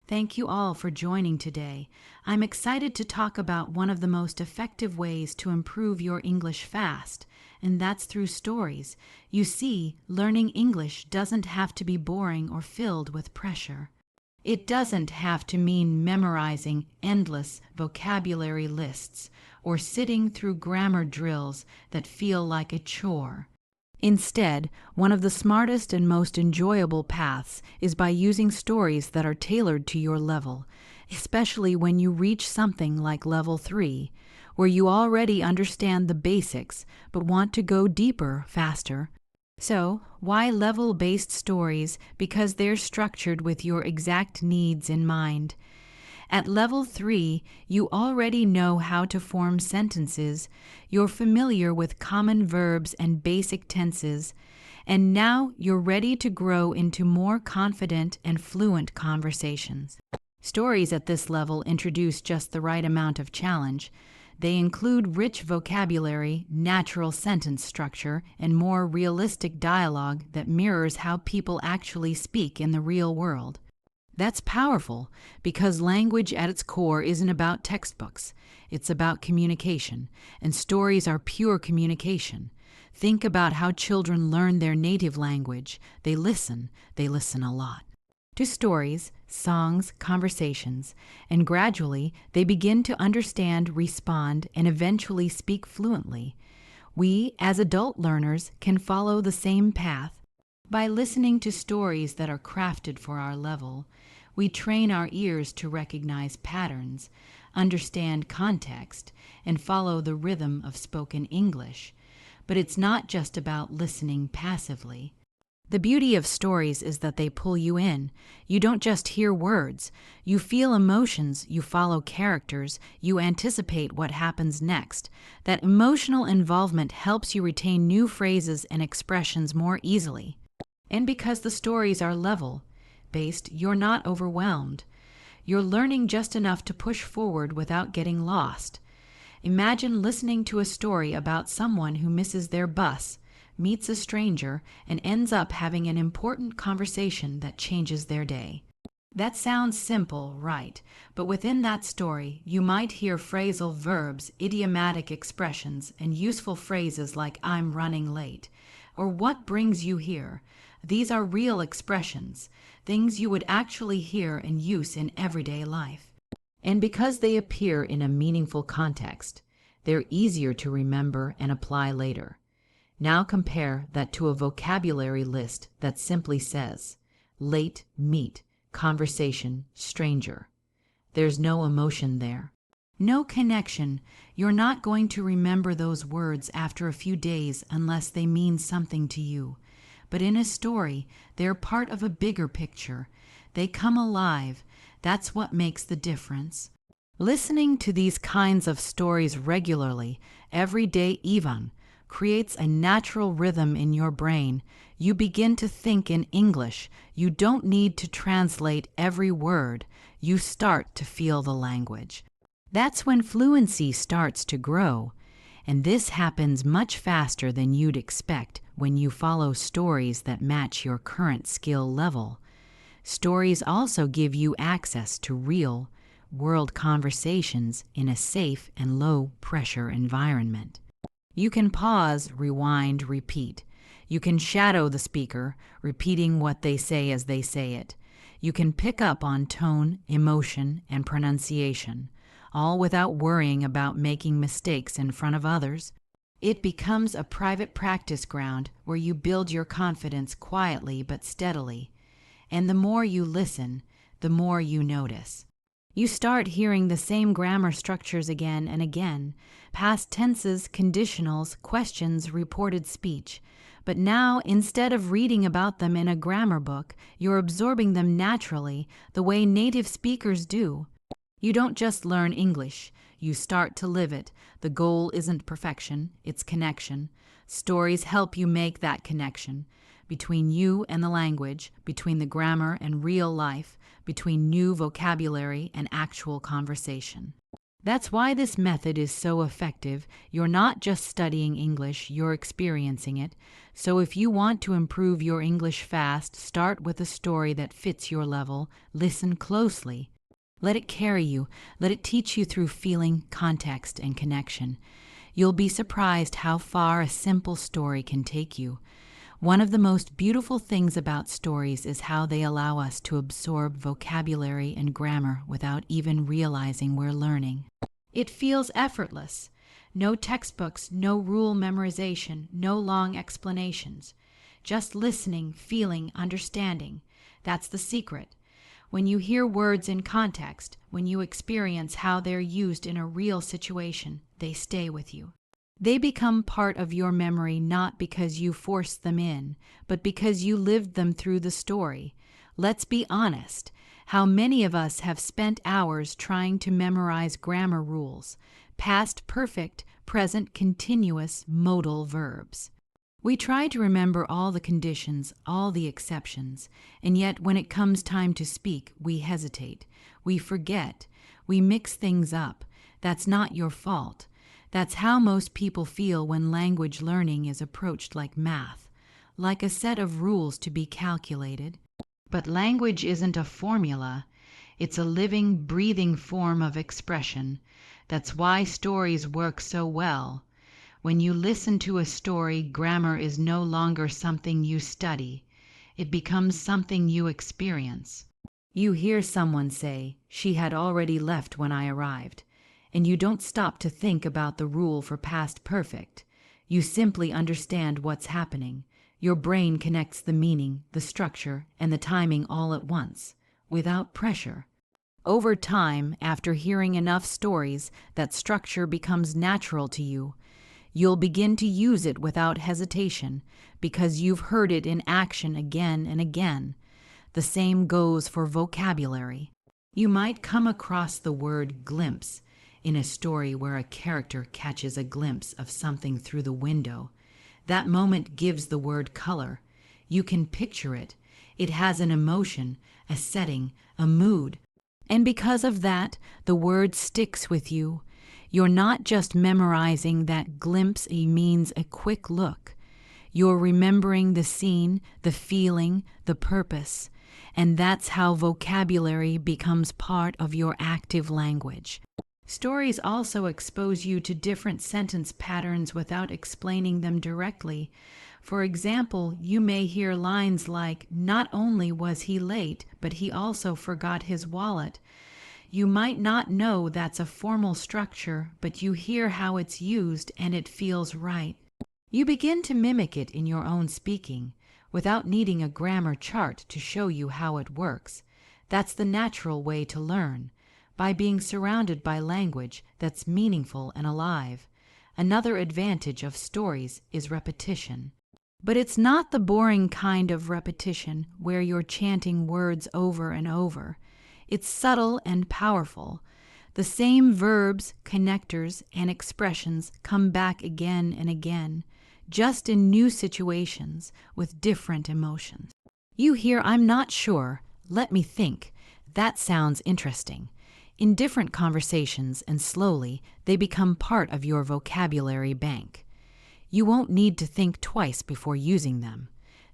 Thank you all for joining today. I'm excited to talk about one of the most effective ways to improve your English fast, and that's through stories. You see, learning English doesn't have to be boring or filled with pressure. It doesn't have to mean memorizing endless vocabulary lists or sitting through grammar drills that feel like a chore. Instead, one of the smartest and most enjoyable paths is by using stories that are tailored to your level, especially when you reach something like level 3, where you already understand the basics but want to go deeper faster. So, why level-based stories? Because they're structured with your exact needs in mind. At level 3, you already know how to form sentences, you're familiar with common verbs and basic tenses, and now you're ready to grow into more confident and fluent conversations. Stories at this level introduce just the right amount of challenge. They include rich vocabulary, natural sentence structure, and more realistic dialogue that mirrors how people actually speak in the real world. That's powerful because language at its core isn't about textbooks. It's about communication, and stories are pure communication. Think about how children learn their native language. They listen a lot. To stories, songs, conversations, and gradually they begin to understand, respond, and eventually speak fluently. We, as adult learners, can follow the same path. By listening to stories that are crafted for our level, we train our ears to recognize patterns, understand context, and follow the rhythm of spoken English. But it's not just about listening passively. The beauty of stories is that they pull you in. You don't just hear words. You feel emotions, you follow characters, you anticipate what happens next. That emotional involvement helps you retain new phrases and expressions more easily. And because the stories are level-based, you're not overwhelmed. You're learning just enough to push forward without getting lost. Imagine listening to a story about someone who misses their bus, meets a stranger, and ends up having an important conversation that changes their day. That sounds simple, right? But within that story, you might hear phrasal verbs, idiomatic expressions, and useful phrases like "I'm running late," or "What brings you here?" These are real expressions, things you would actually hear and use in everyday life. And because they appear in a meaningful context, they're easier to remember and apply later. Now compare that to a vocabulary list that simply says, late, meet, conversation, stranger. There's no emotion there. No connection. You're not going to remember those words after a few days unless they mean something to you. But in a story, they're part of a bigger picture. They come alive. That's what makes the difference. Listening to these kinds of stories regularly, every day even, creates a natural rhythm in your brain. You begin to think in English. You don't need to translate every word. You start to feel the language. That's when fluency starts to grow. And this happens much faster than you'd expect when you follow stories that match your current skill level. Stories also give you access to real, world conversations in a safe and low-pressure environment. You can pause, rewind, repeat. You can shadow the speaker, repeating what they say as they say it. You can pick up on tone, emotion, and pronunciation, all without worrying about making mistakes in front of others. It becomes a private practice ground where you build your confidence quietly but steadily. And the more you listen, the more you notice. You start hearing the same grammar structures again and again, past tenses, conditionals, questions, reported speech. But now, instead of reading about them in a grammar book, you're absorbing them naturally, the way native speakers do. You don't just learn English, you start to live it. The goal isn't perfection, it's connection. Stories help you make that connection between you and the language, between the grammar and real life, between new vocabulary and actual conversation. That's why this method is so effective. You're not just studying English, you're experiencing it. So if you want to improve your English fast, start with a story that fits your level. Listen closely. Let it carry you. Let it teach you through feeling, context, and connection. You'll be surprised how far a simple story can take you. One of the most beautiful things about stories is how they allow us to absorb vocabulary and grammar without even realizing we're learning. It feels effortless. No textbooks, no rule memorization, no long explanations. Just listening, feeling, understanding. That's the secret. When you hear words in context, when you experience how they're used in a real situation, they stay with you. They become part of your memory not because you forced them in, but because you lived them through the story. Let's be honest. How many of us have spent hours trying to memorize grammar rules, past perfect, present continuous, modal verbs? We try to remember all the conditions, all the exceptions, and yet when it comes time to speak, we hesitate. We forget. We mix things up. That's not your fault. That's how most people feel when language learning is approached like math, like a set of rules to be calculated. But language isn't a formula. It's a living, breathing form of expression. That's why stories work so well. When you listen to a story, grammar is no longer something you study. It becomes something you experience. You hear someone say, "She had already left when I arrived." And you don't stop to think about the rule for past perfect. You simply understand what's happening. Your brain connects the meaning, the structure, and the timing all at once, without pressure. Over time, after hearing enough stories, that structure becomes natural to you. You'll begin to use it without hesitation because you've heard it in action again and again. The same goes for vocabulary. You might come across the word glimpse in a story where a character catches a glimpse of something through the window. That moment gives the word color. You can picture it. It has an emotion, a setting, a mood. And because of that, the word sticks with you. You're not just memorizing that glimpse means a quick look. You're remembering the scene, the feeling, the purpose. And that's how vocabulary becomes part of your active language. Stories also expose you to different sentence patterns without explaining them directly. For example, you may hear lines like, "Not only was he late, but he also forgot his wallet." You might not know that's a formal structure, but you hear how it's used and it feels right. You begin to mimic it in your own speaking, without needing a grammar chart to show you how it works. That's the natural way to learn, by being surrounded by language that's meaningful and alive. Another advantage of stories is repetition. But it's not the boring kind of repetition where you're chanting words over and over. It's subtle and powerful. The same verbs, connectors, and expressions come back again and again, just in new situations with different emotions. You hear, "I'm not sure. Let me think. That sounds interesting." In different conversations and slowly, they become part of your vocabulary bank. You won't need to think twice before using them.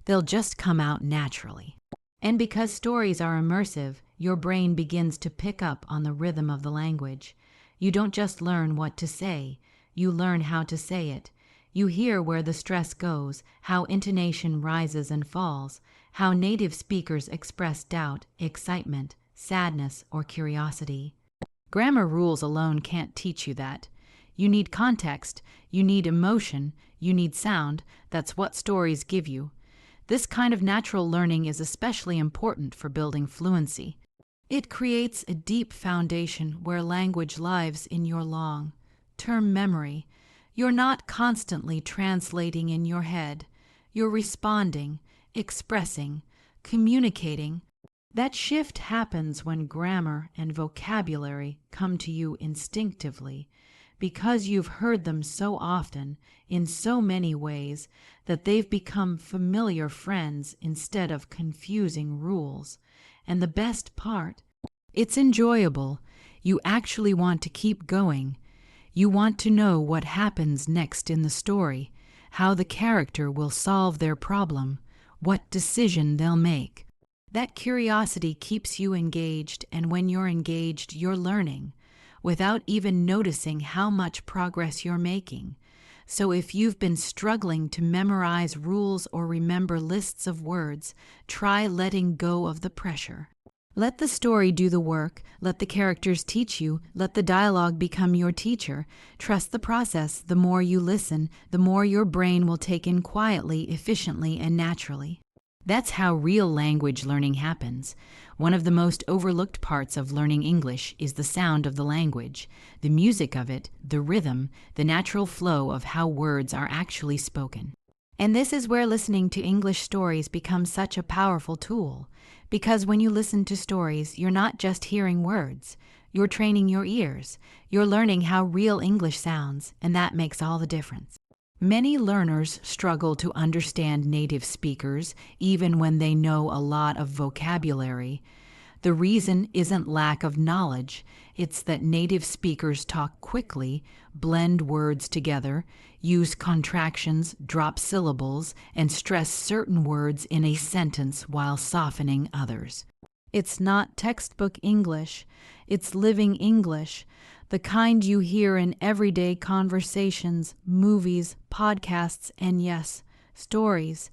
They'll just come out naturally. And because stories are immersive, your brain begins to pick up on the rhythm of the language. You don't just learn what to say, you learn how to say it. You hear where the stress goes, how intonation rises and falls, how native speakers express doubt, excitement, sadness, or curiosity. Grammar rules alone can't teach you that. You need context, you need emotion, you need sound. That's what stories give you. This kind of natural learning is especially important for building fluency. It creates a deep foundation where language lives in your long-term memory. You're not constantly translating in your head. You're responding, expressing, communicating. That shift happens when grammar and vocabulary come to you instinctively, because you've heard them so often, in so many ways, that they've become familiar friends instead of confusing rules. And the best part, it's enjoyable. You actually want to keep going. You want to know what happens next in the story, how the character will solve their problem, what decision they'll make. That curiosity keeps you engaged, and when you're engaged, you're learning, without even noticing how much progress you're making. So if you've been struggling to memorize rules or remember lists of words, try letting go of the pressure. Let the story do the work, let the characters teach you, let the dialogue become your teacher. Trust the process. The more you listen, the more your brain will take in quietly, efficiently, and naturally. That's how real language learning happens. One of the most overlooked parts of learning English is the sound of the language, the music of it, the rhythm, the natural flow of how words are actually spoken. And this is where listening to English stories becomes such a powerful tool. Because when you listen to stories, you're not just hearing words. You're training your ears. You're learning how real English sounds, and that makes all the difference. Many learners struggle to understand native speakers, even when they know a lot of vocabulary. The reason isn't lack of knowledge. It's that native speakers talk quickly, blend words together, use contractions, drop syllables, and stress certain words in a sentence while softening others. It's not textbook English. It's living English, the kind you hear in everyday conversations, movies, podcasts, and yes, stories.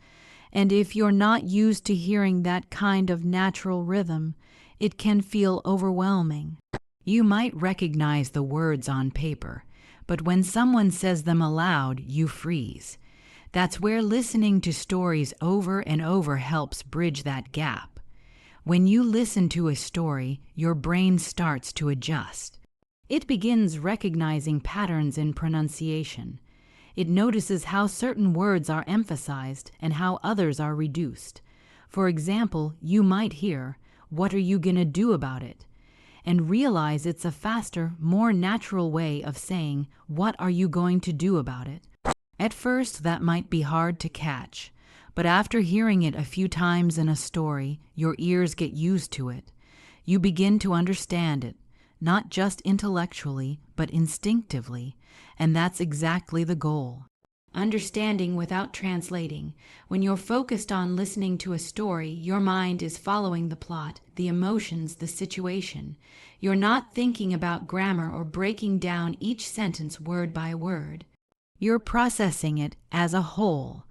And if you're not used to hearing that kind of natural rhythm, it can feel overwhelming. You might recognize the words on paper, but when someone says them aloud, you freeze. That's where listening to stories over and over helps bridge that gap. When you listen to a story, your brain starts to adjust. It begins recognizing patterns in pronunciation. It notices how certain words are emphasized and how others are reduced. For example, you might hear, "What are you gonna do about it?" and realize it's a faster, more natural way of saying, "What are you going to do about it?" At first, that might be hard to catch, but after hearing it a few times in a story, your ears get used to it. You begin to understand it, not just intellectually, but instinctively, and that's exactly the goal. Understanding without translating. When you're focused on listening to a story, your mind is following the plot, the emotions, the situation. You're not thinking about grammar or breaking down each sentence word by word. You're processing it as a whole.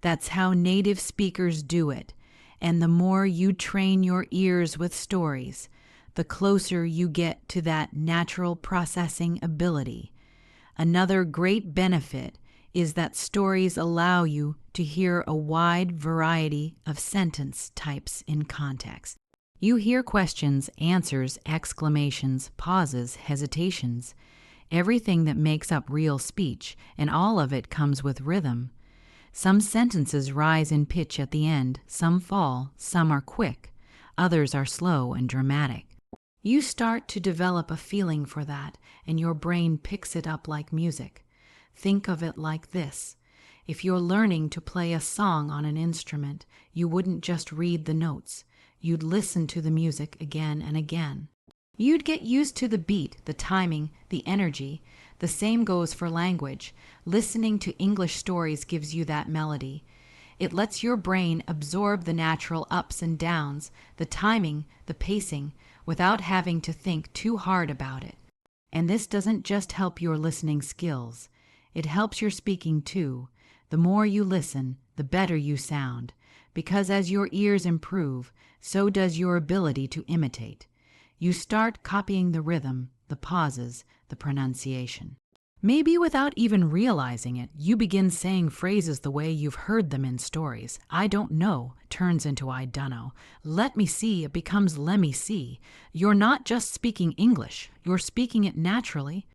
That's how native speakers do it. And the more you train your ears with stories, the closer you get to that natural processing ability. Another great benefit is that stories allow you to hear a wide variety of sentence types in context. You hear questions, answers, exclamations, pauses, hesitations, everything that makes up real speech, and all of it comes with rhythm. Some sentences rise in pitch at the end, some fall, some are quick, others are slow and dramatic. You start to develop a feeling for that, and your brain picks it up like music. Think of it like this. If you're learning to play a song on an instrument, you wouldn't just read the notes. You'd listen to the music again and again. You'd get used to the beat, the timing, the energy. The same goes for language. Listening to English stories gives you that melody. It lets your brain absorb the natural ups and downs, the timing, the pacing, without having to think too hard about it. And this doesn't just help your listening skills. It helps your speaking too. The more you listen, the better you sound, because as your ears improve, so does your ability to imitate. You start copying the rhythm, the pauses, the pronunciation. Maybe without even realizing it, you begin saying phrases the way you've heard them in stories. "I don't know" turns into "I dunno." "Let me see" it becomes "lemme see." You're not just speaking English, you're speaking it naturally.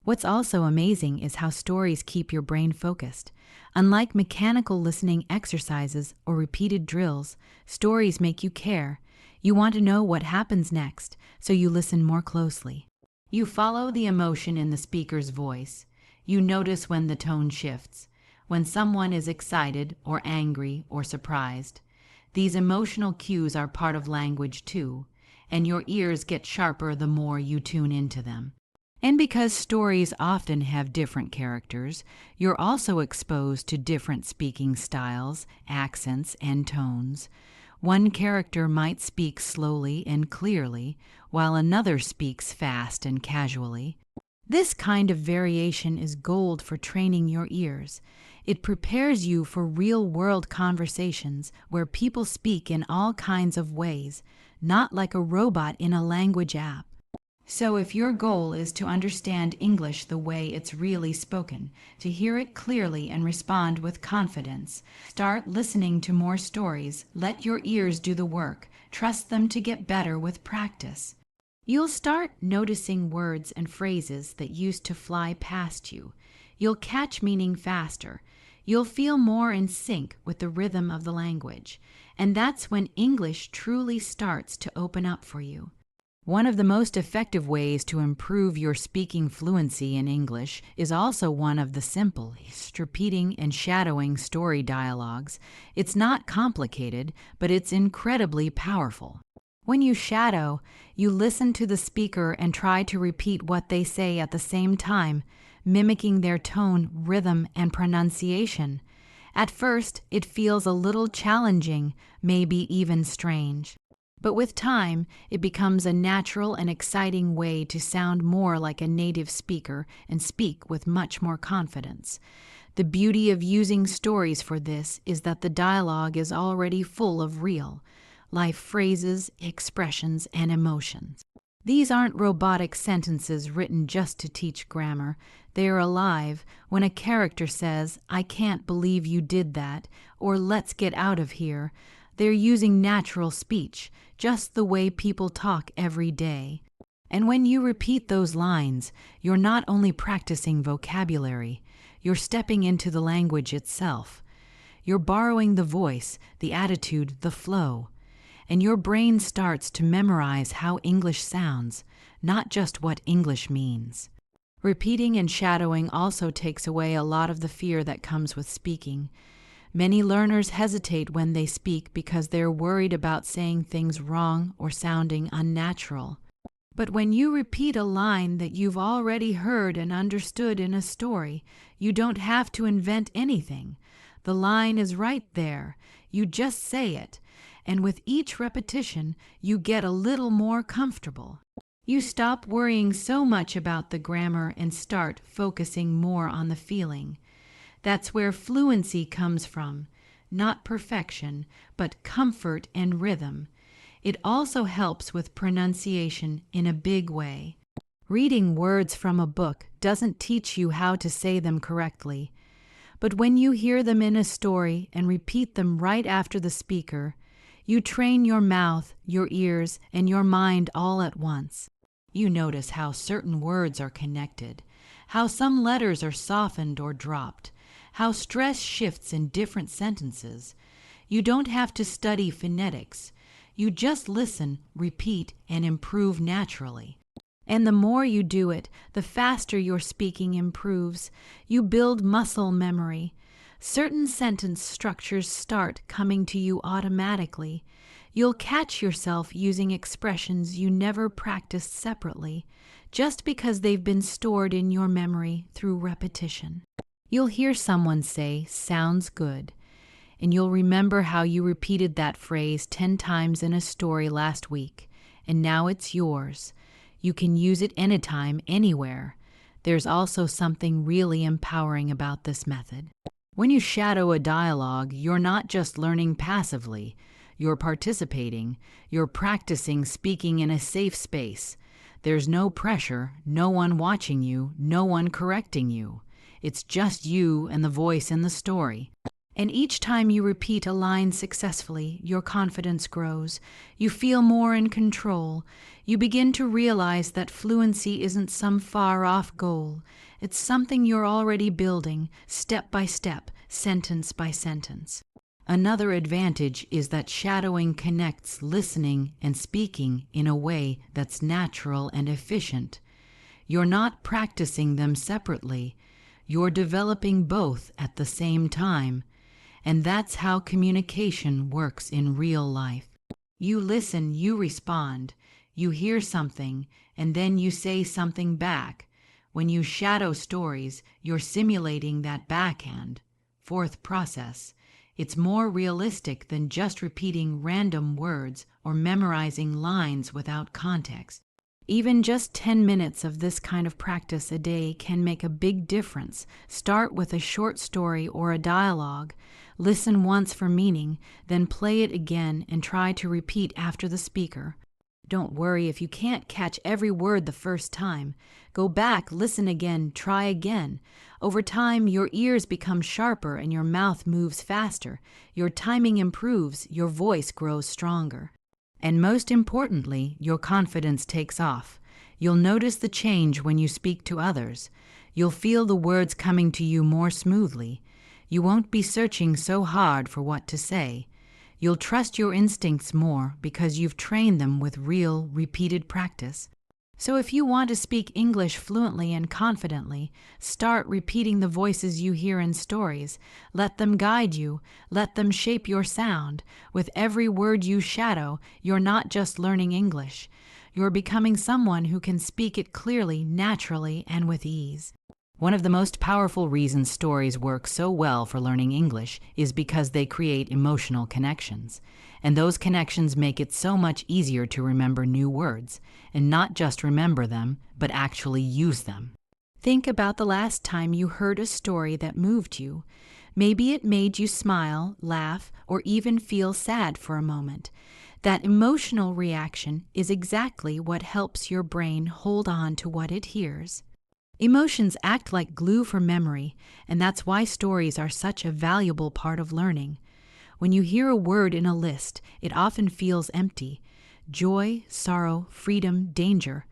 What's also amazing is how stories keep your brain focused. Unlike mechanical listening exercises or repeated drills, stories make you care. You want to know what happens next, so you listen more closely. You follow the emotion in the speaker's voice. You notice when the tone shifts, when someone is excited or angry or surprised. These emotional cues are part of language too, and your ears get sharper the more you tune into them. And because stories often have different characters, you're also exposed to different speaking styles, accents, and tones. One character might speak slowly and clearly, while another speaks fast and casually. This kind of variation is gold for training your ears. It prepares you for real-world conversations where people speak in all kinds of ways, not like a robot in a language app. So if your goal is to understand English the way it's really spoken, to hear it clearly and respond with confidence, start listening to more stories, let your ears do the work, trust them to get better with practice. You'll start noticing words and phrases that used to fly past you. You'll catch meaning faster. You'll feel more in sync with the rhythm of the language. And that's when English truly starts to open up for you. One of the most effective ways to improve your speaking fluency in English is also one of the simple, repeating and shadowing story dialogues. It's not complicated, but it's incredibly powerful. When you shadow, you listen to the speaker and try to repeat what they say at the same time, mimicking their tone, rhythm, and pronunciation. At first, it feels a little challenging, maybe even strange. But with time, it becomes a natural and exciting way to sound more like a native speaker and speak with much more confidence. The beauty of using stories for this is that the dialogue is already full of real life phrases, expressions, and emotions. These aren't robotic sentences written just to teach grammar. They are alive. When a character says, "I can't believe you did that," or "let's get out of here," they're using natural speech, just the way people talk every day. And when you repeat those lines, you're not only practicing vocabulary, you're stepping into the language itself. You're borrowing the voice, the attitude, the flow. And your brain starts to memorize how English sounds, not just what English means. Repeating and shadowing also takes away a lot of the fear that comes with speaking. Many learners hesitate when they speak because they're worried about saying things wrong or sounding unnatural. But when you repeat a line that you've already heard and understood in a story, you don't have to invent anything. The line is right there. You just say it. And with each repetition, you get a little more comfortable. You stop worrying so much about the grammar and start focusing more on the feeling. That's where fluency comes from, not perfection, but comfort and rhythm. It also helps with pronunciation in a big way. Reading words from a book doesn't teach you how to say them correctly, but when you hear them in a story and repeat them right after the speaker, you train your mouth, your ears, and your mind all at once. You notice how certain words are connected, how some letters are softened or dropped, how stress shifts in different sentences. You don't have to study phonetics. You just listen, repeat, and improve naturally. And the more you do it, the faster your speaking improves. You build muscle memory. Certain sentence structures start coming to you automatically. You'll catch yourself using expressions you never practiced separately, just because they've been stored in your memory through repetition. You'll hear someone say, "sounds good," and you'll remember how you repeated that phrase 10 times in a story last week, and now it's yours. You can use it anytime, anywhere. There's also something really empowering about this method. When you shadow a dialogue, you're not just learning passively. You're participating. You're practicing speaking in a safe space. There's no pressure, no one watching you, no one correcting you. It's just you and the voice in the story. And each time you repeat a line successfully, your confidence grows. You feel more in control. You begin to realize that fluency isn't some far-off goal. It's something you're already building, step by step, sentence by sentence. Another advantage is that shadowing connects listening and speaking in a way that's natural and efficient. You're not practicing them separately. You're developing both at the same time. And that's how communication works in real life. You listen, you respond. You hear something, and then you say something back. When you shadow stories, you're simulating that backhand. Fourth process. It's more realistic than just repeating random words or memorizing lines without context. Even just 10 minutes of this kind of practice a day can make a big difference. Start with a short story or a dialogue. Listen once for meaning, then play it again and try to repeat after the speaker. Don't worry if you can't catch every word the first time. Go back, listen again, try again. Over time, your ears become sharper and your mouth moves faster. Your timing improves, your voice grows stronger. And most importantly, your confidence takes off. You'll notice the change when you speak to others. You'll feel the words coming to you more smoothly. You won't be searching so hard for what to say. You'll trust your instincts more because you've trained them with real, repeated practice. So if you want to speak English fluently and confidently, start repeating the voices you hear in stories. Let them guide you. Let them shape your sound. With every word you shadow, you're not just learning English. You're becoming someone who can speak it clearly, naturally, and with ease. One of the most powerful reasons stories work so well for learning English is because they create emotional connections. And those connections make it so much easier to remember new words, and not just remember them, but actually use them. Think about the last time you heard a story that moved you. Maybe it made you smile, laugh, or even feel sad for a moment. That emotional reaction is exactly what helps your brain hold on to what it hears. Emotions act like glue for memory, and that's why stories are such a valuable part of learning. When you hear a word in a list, it often feels empty. Joy, sorrow, freedom, danger.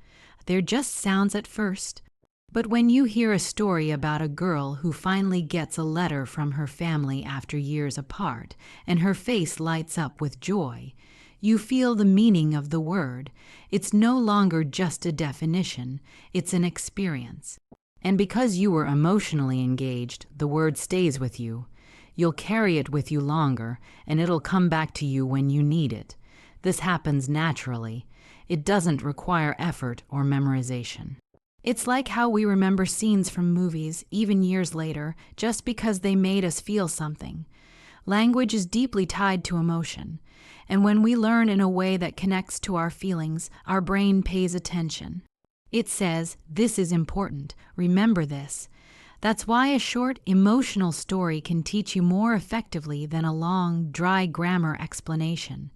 They're just sounds at first. But when you hear a story about a girl who finally gets a letter from her family after years apart, and her face lights up with joy, you feel the meaning of the word. It's no longer just a definition, it's an experience. And because you were emotionally engaged, the word stays with you. You'll carry it with you longer, and it'll come back to you when you need it. This happens naturally. It doesn't require effort or memorization. It's like how we remember scenes from movies, even years later, just because they made us feel something. Language is deeply tied to emotion, and when we learn in a way that connects to our feelings, our brain pays attention. It says, "This is important. Remember this." That's why a short, emotional story can teach you more effectively than a long, dry grammar explanation.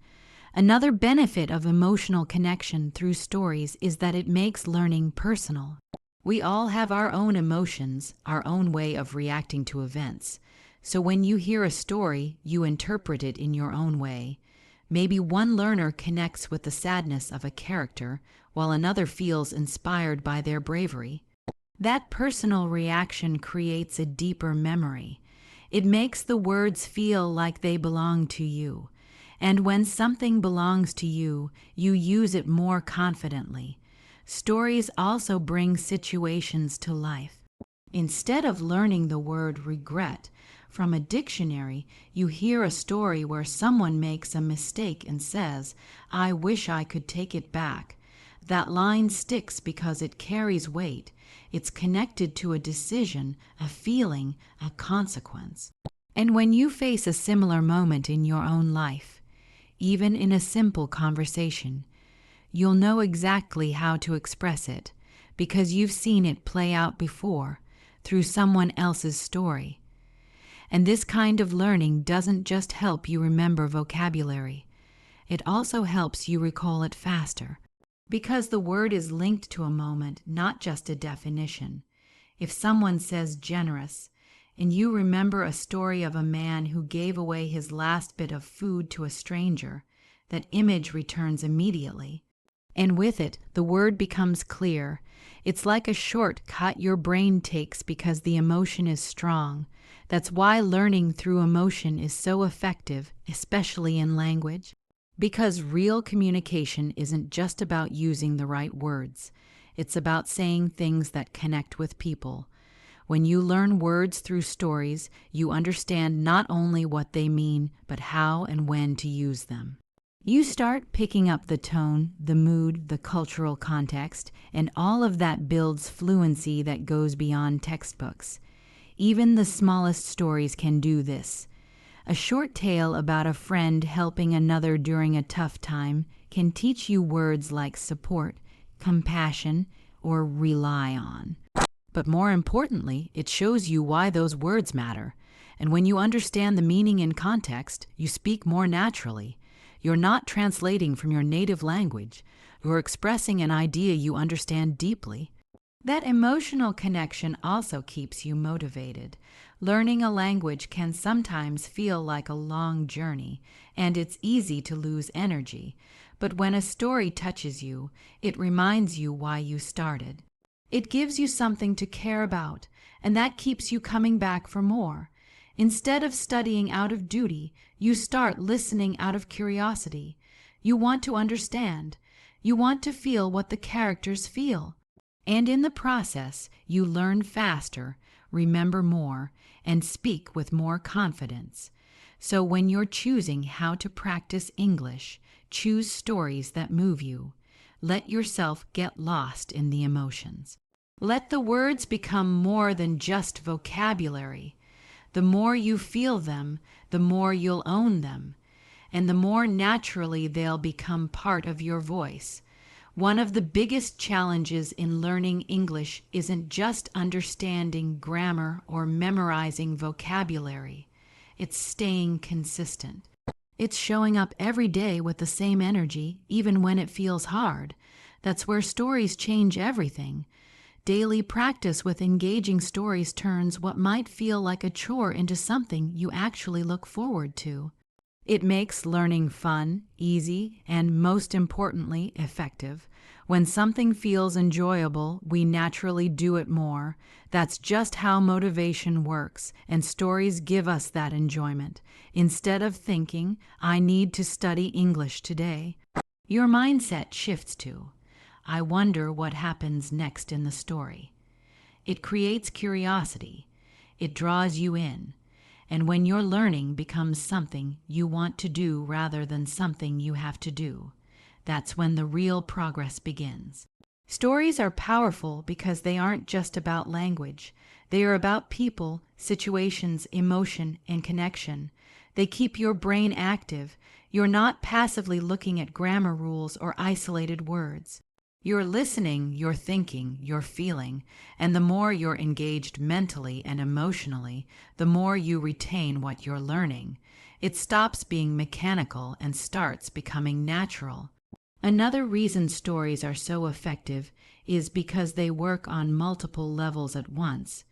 Another benefit of emotional connection through stories is that it makes learning personal. We all have our own emotions, our own way of reacting to events. So when you hear a story, you interpret it in your own way. Maybe one learner connects with the sadness of a character, while another feels inspired by their bravery. That personal reaction creates a deeper memory. It makes the words feel like they belong to you. And when something belongs to you, you use it more confidently. Stories also bring situations to life. Instead of learning the word regret from a dictionary, you hear a story where someone makes a mistake and says, "I wish I could take it back." That line sticks because it carries weight. It's connected to a decision, a feeling, a consequence. And when you face a similar moment in your own life, even in a simple conversation, you'll know exactly how to express it because you've seen it play out before through someone else's story. And this kind of learning doesn't just help you remember vocabulary. It also helps you recall it faster because the word is linked to a moment, not just a definition. If someone says generous, and you remember a story of a man who gave away his last bit of food to a stranger, that image returns immediately. And with it, the word becomes clear. It's like a shortcut your brain takes because the emotion is strong. That's why learning through emotion is so effective, especially in language. Because real communication isn't just about using the right words. It's about saying things that connect with people. When you learn words through stories, you understand not only what they mean, but how and when to use them. You start picking up the tone, the mood, the cultural context, and all of that builds fluency that goes beyond textbooks. Even the smallest stories can do this. A short tale about a friend helping another during a tough time can teach you words like support, compassion, or rely on. But more importantly, it shows you why those words matter. And when you understand the meaning and context, you speak more naturally. You're not translating from your native language. You're expressing an idea you understand deeply. That emotional connection also keeps you motivated. Learning a language can sometimes feel like a long journey, and it's easy to lose energy. But when a story touches you, it reminds you why you started. It gives you something to care about, and that keeps you coming back for more. Instead of studying out of duty, you start listening out of curiosity. You want to understand. You want to feel what the characters feel. And in the process, you learn faster, remember more, and speak with more confidence. So when you're choosing how to practice English, choose stories that move you. Let yourself get lost in the emotions. Let the words become more than just vocabulary. The more you feel them, the more you'll own them, and the more naturally they'll become part of your voice. One of the biggest challenges in learning English isn't just understanding grammar or memorizing vocabulary. It's staying consistent. It's showing up every day with the same energy, even when it feels hard. That's where stories change everything. Daily practice with engaging stories turns what might feel like a chore into something you actually look forward to. It makes learning fun, easy, and most importantly, effective. When something feels enjoyable, we naturally do it more. That's just how motivation works, and stories give us that enjoyment. Instead of thinking, I need to study English today, your mindset shifts to, I wonder what happens next in the story. It creates curiosity. It draws you in. And when your learning becomes something you want to do rather than something you have to do, that's when the real progress begins. Stories are powerful because they aren't just about language. They are about people, situations, emotion, and connection. They keep your brain active. You're not passively looking at grammar rules or isolated words. You're listening, you're thinking, you're feeling, and the more you're engaged mentally and emotionally, the more you retain what you're learning. It stops being mechanical and starts becoming natural. Another reason stories are so effective is because they work on multiple levels at once.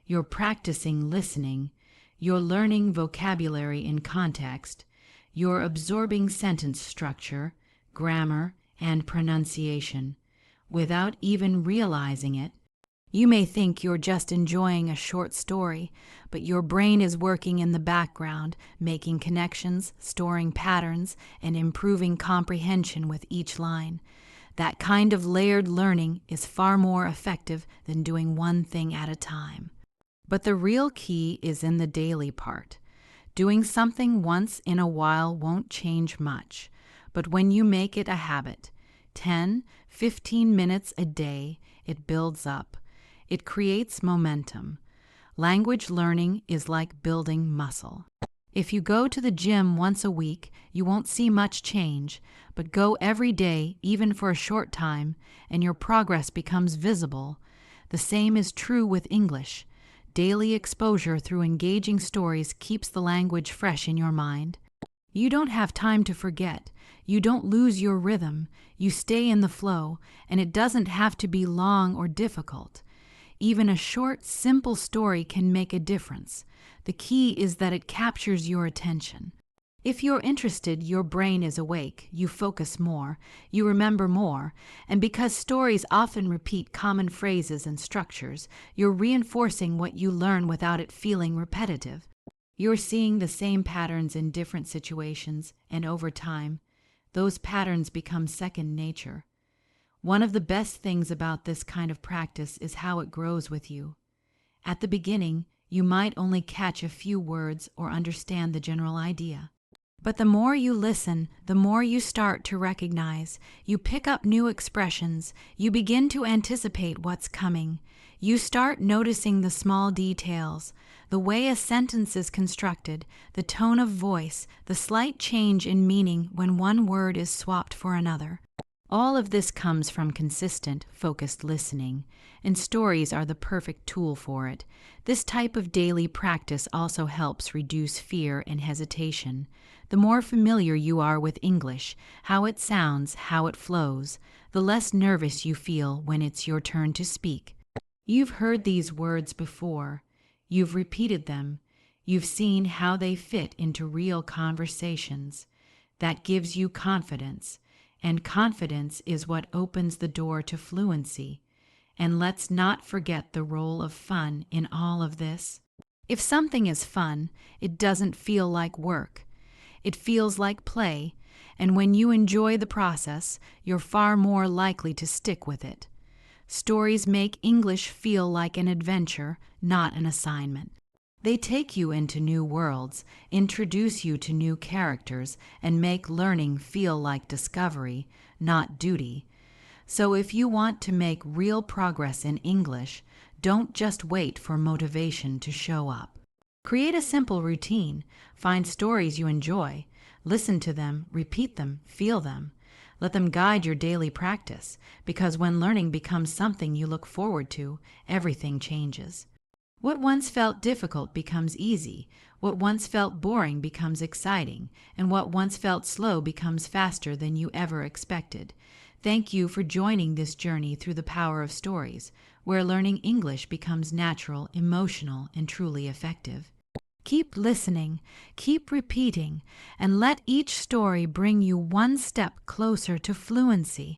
You're practicing listening, you're learning vocabulary in context, you're absorbing sentence structure, grammar, and pronunciation. Without even realizing it, you may think you're just enjoying a short story, but your brain is working in the background, making connections, storing patterns, and improving comprehension with each line. That kind of layered learning is far more effective than doing one thing at a time. But the real key is in the daily part. Doing something once in a while won't change much, but when you make it a habit, 10, 15 minutes a day, it builds up. It creates momentum. Language learning is like building muscle. If you go to the gym once a week, you won't see much change, but go every day, even for a short time, and your progress becomes visible. The same is true with English. Daily exposure through engaging stories keeps the language fresh in your mind. You don't have time to forget. You don't lose your rhythm. You stay in the flow, and it doesn't have to be long or difficult. Even a short, simple story can make a difference. The key is that it captures your attention. If you're interested, your brain is awake, you focus more, you remember more, and because stories often repeat common phrases and structures, you're reinforcing what you learn without it feeling repetitive. You're seeing the same patterns in different situations, and over time, those patterns become second nature. One of the best things about this kind of practice is how it grows with you. At the beginning, you might only catch a few words or understand the general idea. But the more you listen, the more you start to recognize. You pick up new expressions. You begin to anticipate what's coming. You start noticing the small details, the way a sentence is constructed, the tone of voice, the slight change in meaning when one word is swapped for another. All of this comes from consistent, focused listening, and stories are the perfect tool for it. This type of daily practice also helps reduce fear and hesitation. The more familiar you are with English, how it sounds, how it flows, the less nervous you feel when it's your turn to speak. You've heard these words before. You've repeated them. You've seen how they fit into real conversations. That gives you confidence. And confidence is what opens the door to fluency. And let's not forget the role of fun in all of this. If something is fun, it doesn't feel like work. It feels like play, and when you enjoy the process, you're far more likely to stick with it. Stories make English feel like an adventure, not an assignment. They take you into new worlds, introduce you to new characters, and make learning feel like discovery, not duty. So if you want to make real progress in English, don't just wait for motivation to show up. Create a simple routine. Find stories you enjoy. Listen to them, repeat them, feel them. Let them guide your daily practice, because when learning becomes something you look forward to, everything changes. What once felt difficult becomes easy, what once felt boring becomes exciting, and what once felt slow becomes faster than you ever expected. Thank you for joining this journey through the power of stories, where learning English becomes natural, emotional, and truly effective. Keep listening, keep repeating, and let each story bring you one step closer to fluency.